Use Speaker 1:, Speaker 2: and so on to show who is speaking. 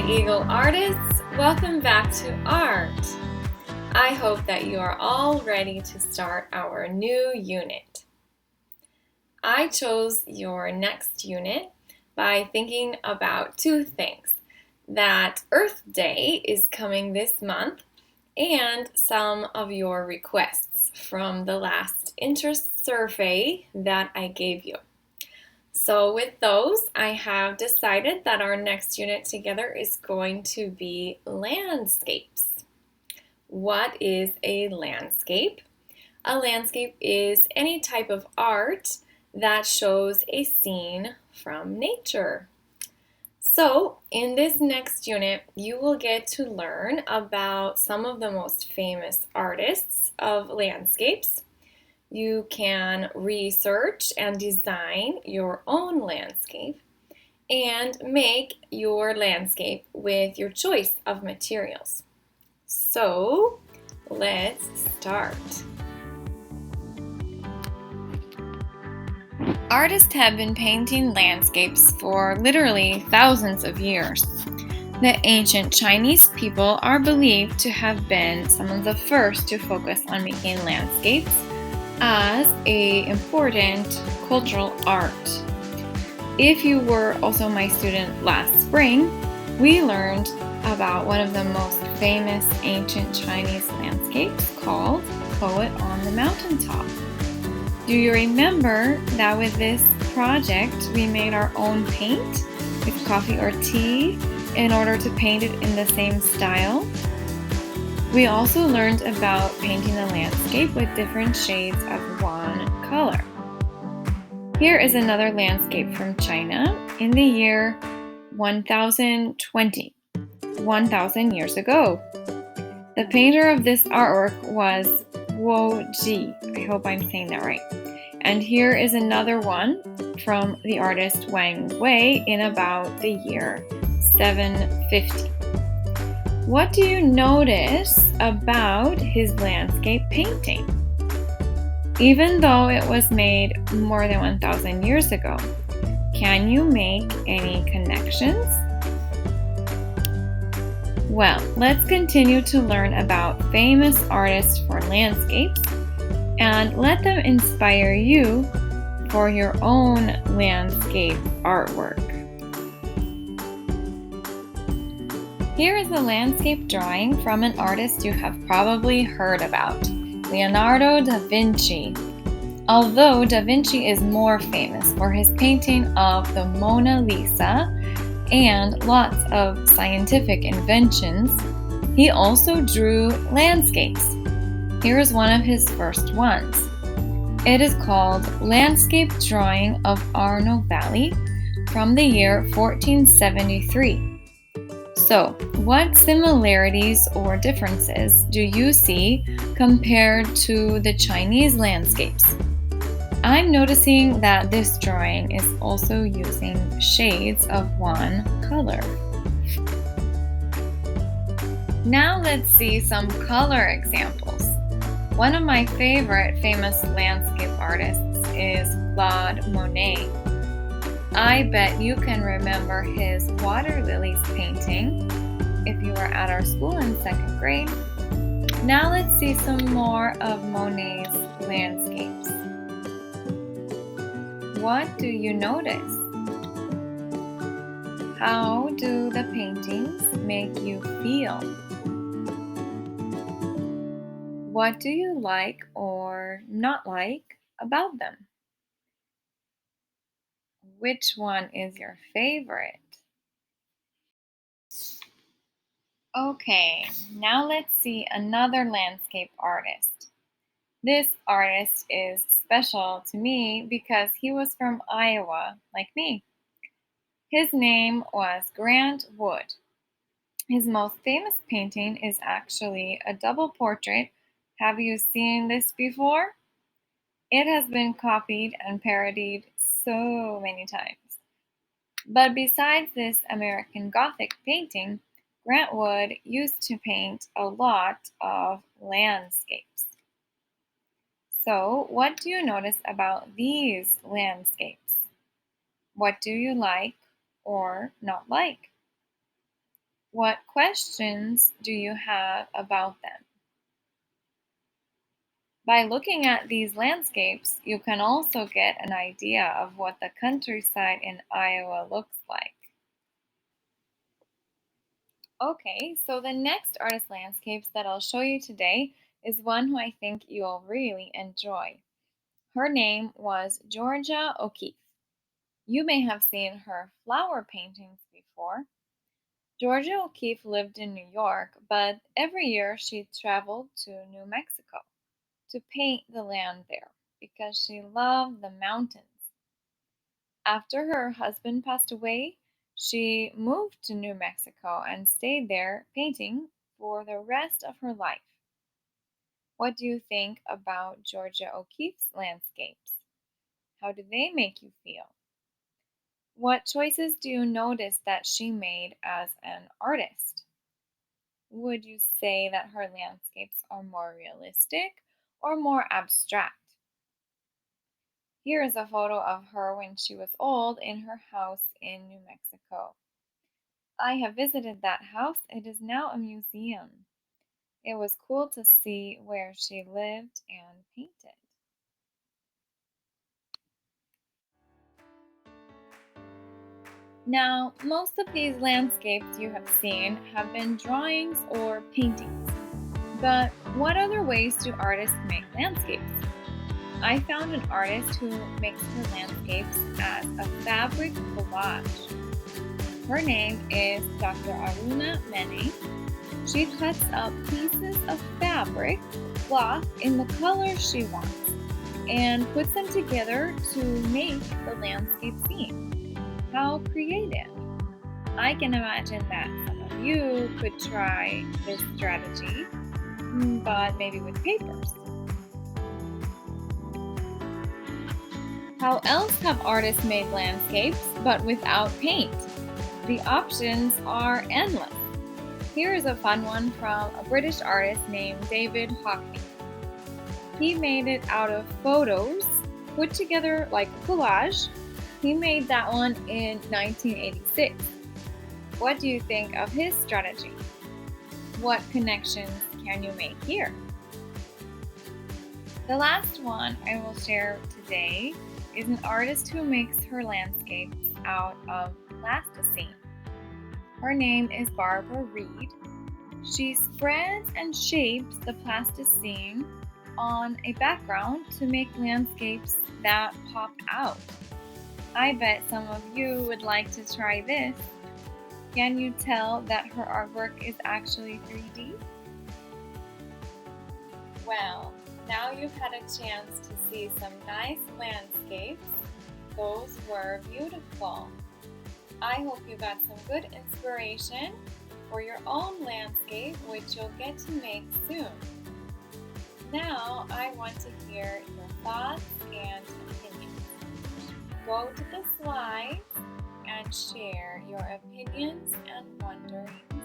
Speaker 1: my Eagle artists, welcome back to art. I hope that you are all ready to start our new unit. I chose your next unit by thinking about two things: that Earth Day is coming this month and some of your requests from the last interest survey that I gave you. So with those, I have decided that our next unit together is going to be landscapes. What is a landscape? A landscape is any type of art that shows a scene from nature. So in this next unit, you will get to learn about some of the most famous artists of landscapes. You can research and design your own landscape and make your landscape with your choice of materials. So, let's start. Artists have been painting landscapes for literally thousands of years. The ancient Chinese people are believed to have been some of the first to focus on making landscapes as an important cultural art. If you were also my student last spring, we learned about one of the most famous ancient Chinese landscapes called Poet on the Mountaintop. Do you remember that with this project we made our own paint with coffee or tea in order to paint it in the same style? We also learned about painting the landscape with different shades of one color. Here is another landscape from China in the year 1020, 1000 years ago. The painter of this artwork was Ji. I hope I'm saying that right. And here is another one from the artist Wang Wei in about the year 750. What do you notice about his landscape painting? Even though it was made more than 1000 years ago, can you make any connections? Well, let's continue to learn about famous artists for landscapes and let them inspire you for your own landscape artwork. Here is a landscape drawing from an artist you have probably heard about, Leonardo da Vinci. Although Da Vinci is more famous for his painting of the Mona Lisa and lots of scientific inventions, he also drew landscapes. Here is one of his first ones. It is called Landscape Drawing of Arno Valley from the year 1473. So, what similarities or differences do you see compared to the Chinese landscapes? I'm noticing that this drawing is also using shades of one color. Now let's see some color examples. One of my favorite famous landscape artists is Claude Monet. I bet you can remember his water lilies painting if you were at our school in 2nd grade. Now let's see some more of Monet's landscapes. What do you notice? How do the paintings make you feel? What do you like or not like about them? Which one is your favorite? Okay, now let's see another landscape artist. This artist is special to me because he was from Iowa, like me. His name was Grant Wood. His most famous painting is actually a double portrait. Have you seen this before? It has been copied and parodied so many times. But besides this American Gothic painting, Grant Wood used to paint a lot of landscapes. So, what do you notice about these landscapes? What do you like or not like? What questions do you have about them? By looking at these landscapes, you can also get an idea of what the countryside in Iowa looks like. Okay, so the next artist landscapes that I'll show you today is one who I think you'll really enjoy. Her name was Georgia O'Keeffe. You may have seen her flower paintings before. Georgia O'Keeffe lived in New York, but every year she traveled to New Mexico to paint the land there because she loved the mountains. After her husband passed away, she moved to New Mexico and stayed there painting for the rest of her life. What do you think about Georgia O'Keeffe's landscapes? How do they make you feel? What choices do you notice that she made as an artist? Would you say that her landscapes are more realistic or more abstract? Here is a photo of her when she was old in her house in New Mexico. I have visited that house. It is now a museum. It was cool to see where she lived and painted. Now, most of these landscapes you have seen have been drawings or paintings. But what other ways do artists make landscapes? I found an artist who makes her landscapes as a fabric collage. Her name is Dr. Aruna Many. She cuts up pieces of fabric, cloth in the colors she wants, and puts them together to make the landscape scene. How creative! I can imagine that some of you could try this strategy, but maybe with papers. How else have artists made landscapes but without paint? The options are endless. Here is a fun one from a British artist named David Hockney. He made it out of photos put together like a collage. He made that one in 1986. What do you think of his strategy? What connections can you make here? The last one I will share today is an artist who makes her landscapes out of plasticine. Her name is Barbara Reed. She spreads and shapes the plasticine on a background to make landscapes that pop out. I bet some of you would like to try this. Can you tell that her artwork is actually 3D? Well, now you've had a chance to see some nice landscapes. Those were beautiful. I hope you got some good inspiration for your own landscape, which you'll get to make soon. Now, I want to hear your thoughts and opinions. Go to the slides and share your opinions and wonderings.